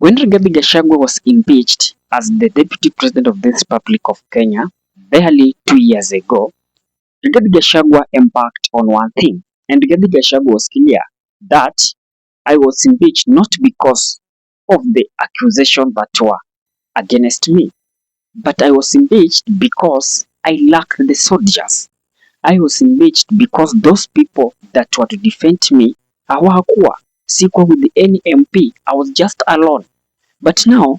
When Rigathi Gachagua was impeached as the Deputy President of the Republic of Kenya barely 2 years ago, Rigathi Gachagua embarked on one thing, and Rigathi Gachagua was clear that I was impeached not because of the accusation that were against me, but I was impeached because I lacked the soldiers. I was impeached because those people that were to defend me hawakuwa. Sikuwa with any MP. I was just alone. But now,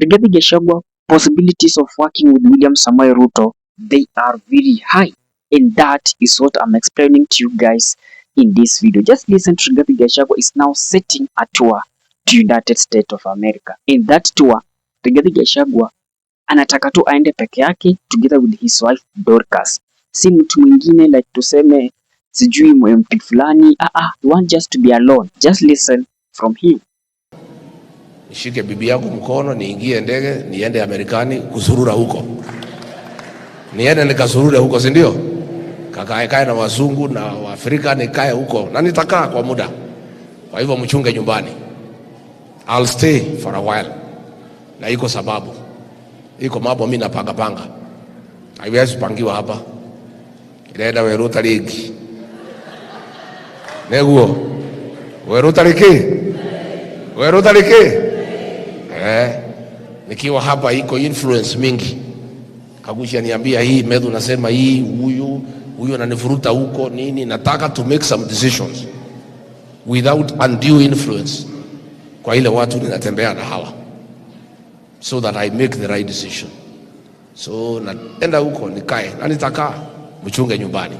Rigathi Gachagua possibilities of working with William Samoei Ruto, they are very high. And that is what I'm explaining to you guys in this video. Just listen to Rigathi Gachagua is now setting a tour to United States of America. In that tour, Rigathi Gachagua anataka tu aende peke yake together with his wife Dorcas. Si mtu mwingine like tuseme sijui MP fulani. You want just to be alone. Just listen from him. Nishike bibi yangu mkono niingie ndege niende Amerikani kusurura huko. Niende nikasurure huko, si ndio? Kakae na wazungu na Waafrika nikae huko na nitakaa kwa muda. Kwa hivyo mchunge nyumbani. I'll stay for a while. Na iko sababu. Iko mambo mimi napanga. Haiwezi pangiwa hapa. Ilaenda Weruta ligi. Neguo. Weruta ligi. Nikiwa hapa iko influence mingi. Kagusha niambia hii Medhu nasema hii huyu ananifuruta huko nini, nataka to make some decisions without undue influence kwa ile watu ninatembea na hawa, so that I make the right decision. So naenda huko nikae na nitakaa mchunge nyumbani,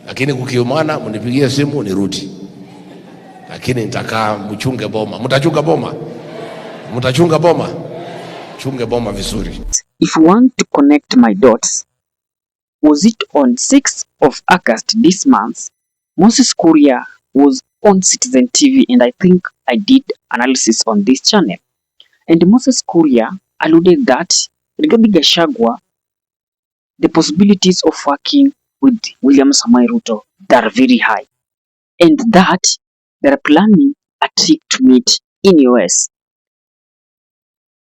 lakini kukiumana mnipigie simu nirudi, lakini nitakaa mchunge boma. Mtachunga boma? Mtachunga boma? Chunge boma vizuri. If you want to connect my dots, was it on 6th of August this month, Moses Kuria was on Citizen TV, and I think I did analysis on this channel. And Moses Kuria alluded that Rigathi Gachagua, the possibilities of working with William Samoei Ruto, they are very high, and that they are planning a trip to meet in US.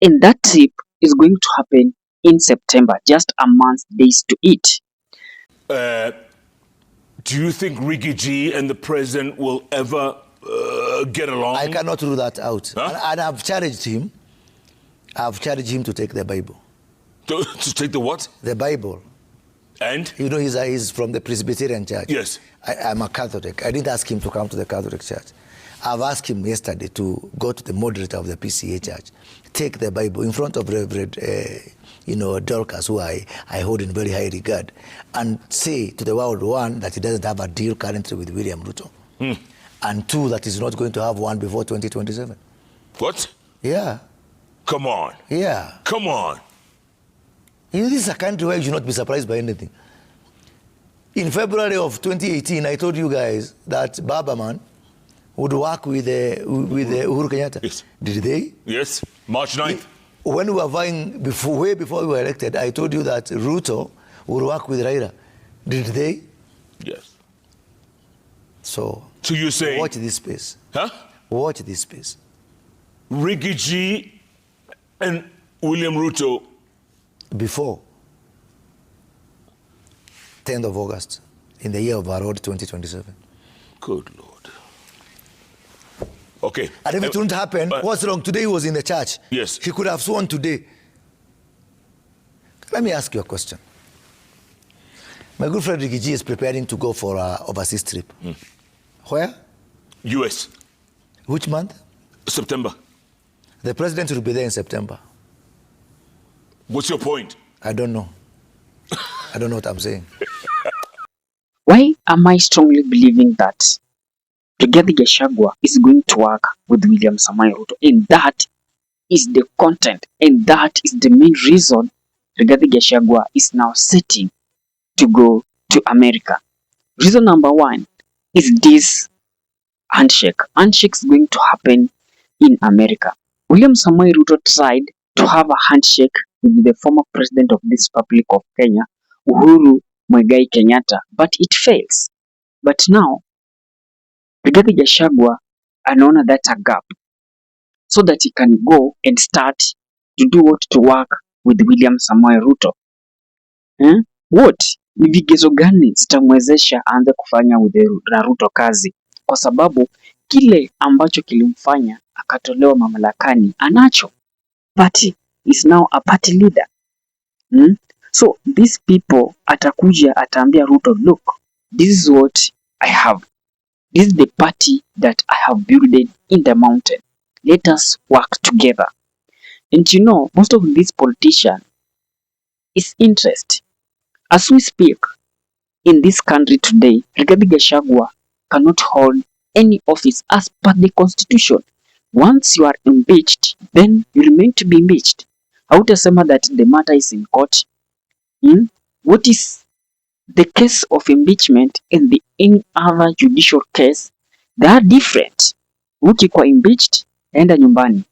And that trip is going to happen in September, just a month days to it. Do you think Ricky G and the president will ever get along? I cannot rule that out. Huh? And I've challenged him. I've challenged him to take the Bible. To take the what? The Bible. And? You know, he's from the Presbyterian Church. Yes. I'm a Catholic. I didn't ask him to come to the Catholic Church. I've asked him yesterday to go to the moderator of the PCA Church, take the Bible in front of Reverend, Dorcas, who I hold in very high regard, and say to the world, one, that he doesn't have a deal currently with William Ruto, and two, that he's not going to have one before 2027. What? Yeah. Come on. Yeah. Come on. You know, this is a country where you should not be surprised by anything. In February of 2018, I told you guys that Baba Man would work with Uhuru Kenyatta. Yes. Did they? Yes. March 9th. When we were vying, way before we were elected, I told you that Ruto would work with Raila. Did they? Yes. So you say... Watch this space. Huh? Watch this space. Ricky G and William Ruto. Before 10th of August, in the year of our Lord 2027. Good Lord. Okay. And if it wouldn't happen, what's wrong? Today he was in the church. Yes. He could have sworn today. Let me ask you a question. My good friend Ricky G is preparing to go for an overseas trip. Where? US. Which month? September. The president will be there in September. What's your point? I don't know. I don't know what I'm saying. Why am I strongly believing that Rigathi Gachagua is going to work with William Samoei Ruto? And that is the content, and that is the main reason Rigathi Gachagua is now setting to go to America. Reason number one is this handshake. Handshake is going to happen in America. William Samoei Ruto tried to have a handshake with the former president of this Republic of Kenya, Uhuru Kenyatta, but it fails. But now Rigathi Gachagua anaona that a gap, so that he can go and start to do what, to work with William Samoei Ruto. What ni vigezo gani zitamwezesha aanze kufanya with Ruto kazi? Kwa sababu kile ambacho kilimfanya akatolewa mamlakani anacho. Party is now a party leader. So these people atakuja ataambia Ruto, look, this is what I have. This is the party that I have built in the mountain. Let us work together. And you know, most of these politicians is interest. As we speak, in this country today, Rigathi Gachagua cannot hold any office as per the constitution. Once you are impeached, then you remain to be impeached. Hautasema that the matter is in court. What is the case of impeachment and the any other judicial case? They are different. Ukikuwa impeached, enda nyumbani.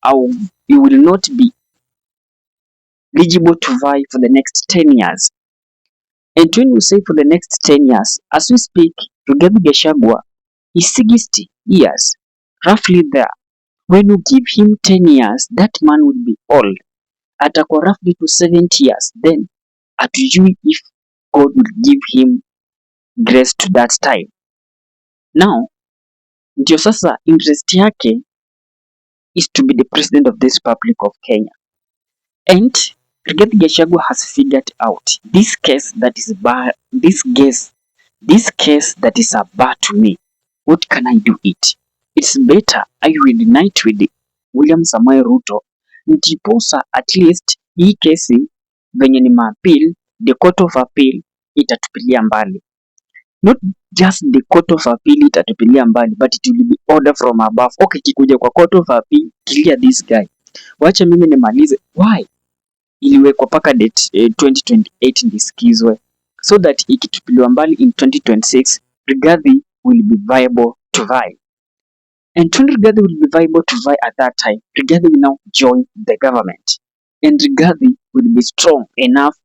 Or you will not be eligible to vie for the next 10 years. And when we say for the next 10 years, as we speak, Rigathi Gachagua is 60 years, roughly there. When you give him 10 years, that man will be old. Atakuwa roughly to 70 years. Then, hatujui if God will give him grace to that time. Now, ndio sasa interest yake is to be the president of this Republic of Kenya. And Rigathi Gachagua has figured out this case that is bad, this case that is a bar to me. What can I do it? It's better I reunite with William Samoei Ruto, ndiposa at least hii kesi venye ni maappeal, the court of appeal itatupilia mbali. Not just the court of appeal itatupilia mbali, but it will be order from above. Okay, kikuja kwa court of appeal, clear this guy. Wacha mimi nimalize. Why? Iliwekwa paka date 2028 ndisikizwe, so that ikitupiliwa mbali in 2026 Rigathi will be viable to vie. And when Rigathi will be viable to vie at that time, Rigathi will now join the government. And Rigathi will be strong enough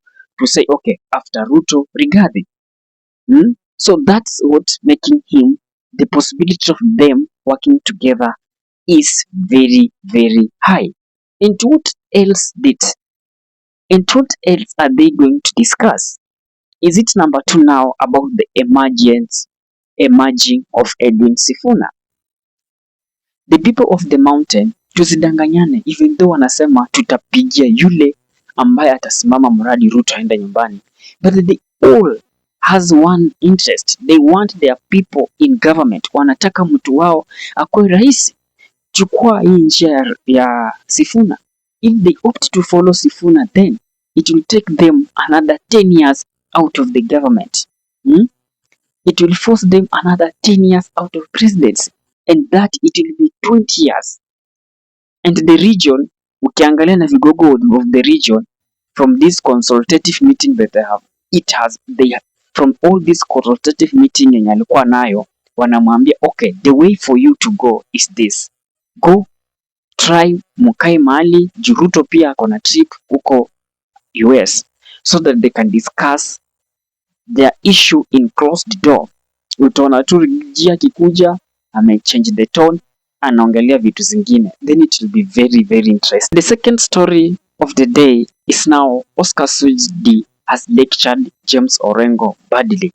to say, okay, after Ruto, Rigathi. So that's what making him, the possibility of them working together is very, very high. And what else are they going to discuss? Is it number 2 now about the emerging of Edwin Sifuna? The people of the mountain, tusidanganyane, even though wanasema tutapigia yule ambaye atasimama mradi Ruto aende nyumbani, but they all has one interest. They want their people in government. Wanataka mtu wao akuwe rais. Chukua hii njia ya Sifuna. If they opt to follow Sifuna, then it will take them another 10 years out of the government. It will force them another 10 years out of presidency. And that it will be 20 years. And the region, ukiangalia na vigogo of the region, from this consultative meeting that they have, from all this consultative meeting yenye alikuwa nayo, wanamwambia, okay, the way for you to go is this. Go, try, mukae mahali, Ruto pia akona trip huko US, so that they can discuss their issue in closed door. Utaona tu Rigathi kikuja, change the tone, anaongelea vitu zingine. Then it will be very, very interesting. The second story of the day is now Oscar Sudi has lectured James Orengo badly.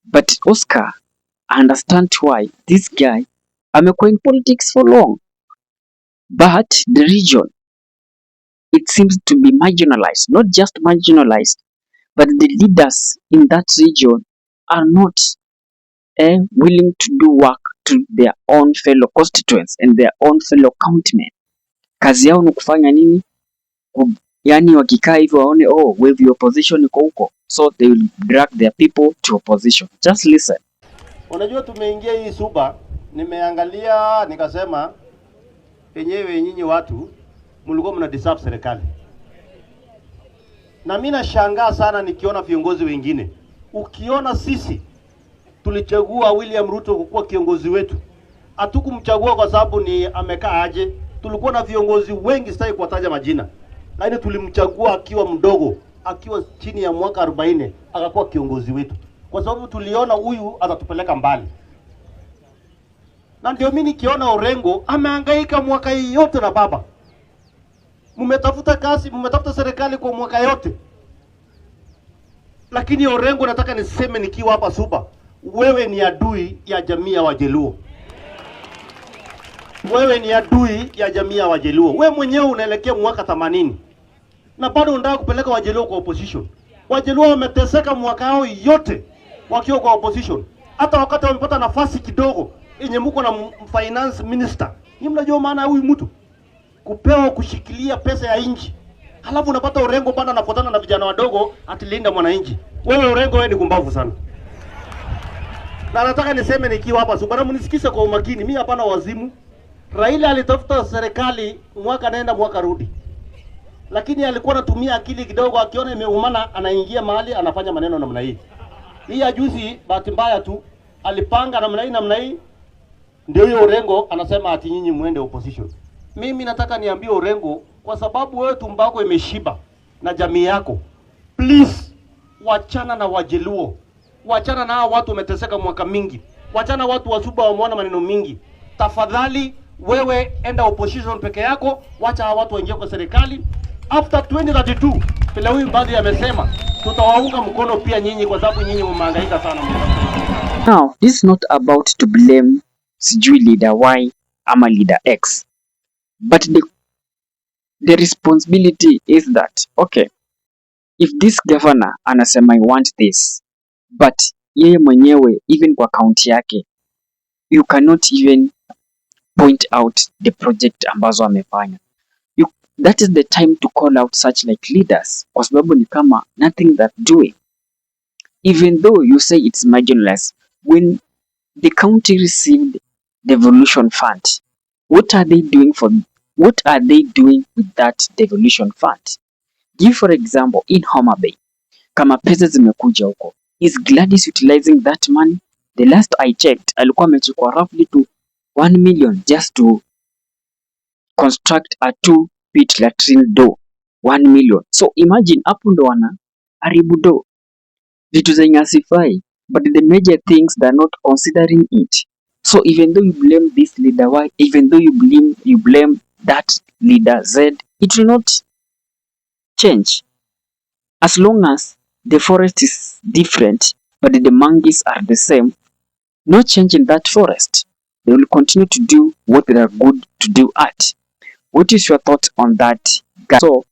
But Oscar, I understand why. This guy amekuwa in politics for long. But the region, it seems to be marginalized. Not just marginalized, but the leaders in that region are not willing to do work to their own fellow constituents and their own fellow countrymen. Kazi yao ni kufanya nini? Yani wakikaa hivyo waone, oh, wave your opposition iko huko, so they will drag their people to opposition. Just listen. Unajua tumeingia hii suba, nimeangalia nikasema penyewe nyinyi watu mlikuwa mna deserve serikali. Na mimi nashangaa sana nikiona viongozi wengine. Ukiona sisi tulichagua William Ruto kuwa kiongozi wetu, hatukumchagua kwa sababu ni amekaa aje. Tulikuwa na viongozi wengi, sitaki kuwataja majina, lakini tulimchagua akiwa mdogo, akiwa chini ya mwaka 40 akakuwa kiongozi wetu, kwa sababu tuliona huyu atatupeleka mbali. Na Na ndio mimi nikiona Orengo amehangaika mwaka yote na baba. Mmetafuta kazi, mmetafuta serikali kwa mwaka yote. Lakini Orengo, nataka niseme nikiwa hapa Suba, wewe ni adui ya jamii ya Wajaluo. Wewe ni adui ya jamii ya Wajaluo. Wewe mwenyewe unaelekea mwaka 80 na bado unataka kupeleka Wajaluo kwa opposition. Wajaluo wameteseka mwaka yao yote wakiwa kwa opposition. Hata wakati wamepata nafasi kidogo yenye mko na finance minister. Ni mnajua maana huyu mtu kupewa kushikilia pesa ya nchi. Halafu unapata Orengo bana anafuatana na vijana wadogo atilinda mwananchi. Wewe Orengo, wewe ni kumbavu sana. Na nataka niseme nikiwa hapa Suba, mnisikise kwa umakini, mimi hapana wazimu. Raila alitafuta serikali mwaka naenda mwaka rudi. Lakini alikuwa anatumia akili kidogo, akiona imeumana anaingia mahali anafanya maneno namna hii. Hii ya juzi bahati mbaya tu alipanga namna hii. Ndio hiyo Orengo anasema ati nyinyi muende opposition. Mimi nataka niambie Orengo, kwa sababu wewe tumbo yako imeshiba na jamii yako, please wachana na Wajaluo. Wachana na hao watu wameteseka mwaka mingi. Wachana watu wa Suba wameona maneno mingi. Tafadhali wewe enda opposition peke yako, wacha hao watu waingie kwa serikali. After 2032, vile huyu baadhi amesema, tutawaunga mkono pia nyinyi kwa sababu nyinyi mmehangaika sana. Now, this is not about to blame sijui leader Y ama leader X. But the responsibility is that, okay, if this governor anasema I want this, but yeye mwenyewe even kwa kaunti yake, you cannot even point out the project ambazo amefanya. That is the time to call out such like leaders, kwa sababu ni kama nothing that doing. Even though you say it's marginalized, when the county received devolution fund, what are they doing with that devolution fund? Give for example in Homa Bay, kama pesa zimekuja huko, is Gladys utilizing that money? The last I checked, alikuwa amechukua roughly to 1 million just to construct a 2-pit latrine door. 1 million. So imagine hapo ndo wana haribu do vitu zenye asifai, but the major things they're not considering it. So even though you blame this leader Y, even though you blame that leader Z, it will not change. As long as the forest is different but the monkeys are the same, no change in that forest. They will continue to do what they are good to do at. What is your thought on that? So,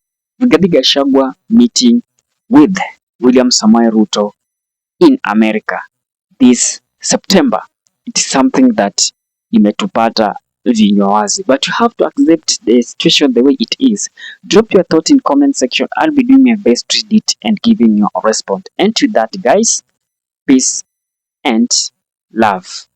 Rigathi Gachagua meeting with William Samoei Ruto in America this September. It is something that imetupata vinywa wazi, but you have to accept the situation the way it is. Drop your thought in comment section. I'll be doing my best to read it and giving you a response. And with that, guys, peace and love.